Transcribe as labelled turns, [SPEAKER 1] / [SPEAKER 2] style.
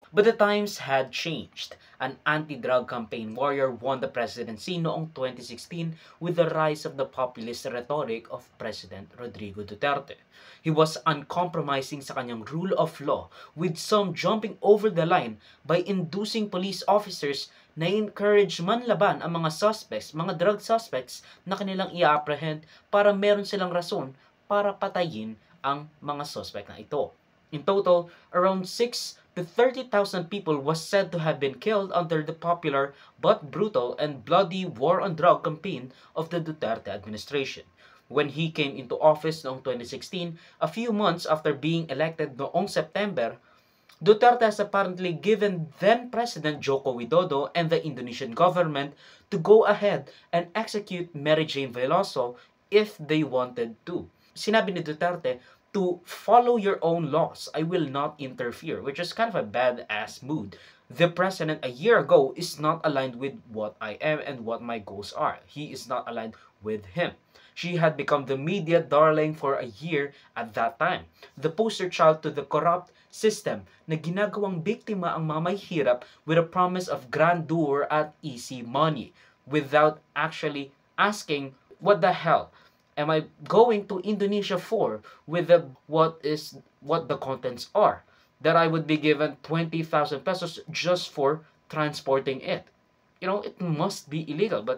[SPEAKER 1] But the times had changed. An anti-drug campaign warrior won the presidency noong 2016 with the rise of the populist rhetoric of President Rodrigo Duterte. He was uncompromising sa kanyang rule of law, with some jumping over the line by inducing police officers na encourage manlaban ang mga suspects, mga drug suspects na kanilang i-apprehend para meron silang rason para patayin ang mga suspect na ito. In total, around 6 to 30,000 people was said to have been killed under the popular but brutal and bloody war on drug campaign of the Duterte administration. When he came into office noong 2016, a few months after being elected noong September, Duterte has apparently given then-President Joko Widodo and the Indonesian government to go ahead and execute Mary Jane Veloso if they wanted to. Sinabi ni Duterte, to follow your own laws. I will not interfere, which is kind of a badass mood. The president a year ago is not aligned with what I am and what my goals are. He is not aligned with him. She had become the media darling for a year at that time. The poster child to the corrupt system na ginagawang biktima ang mga mahihirap with a promise of grandeur at easy money without actually asking, what the hell am I going to Indonesia for with what the contents are? That I would be given 20,000 pesos just for transporting it. You know, it must be illegal, but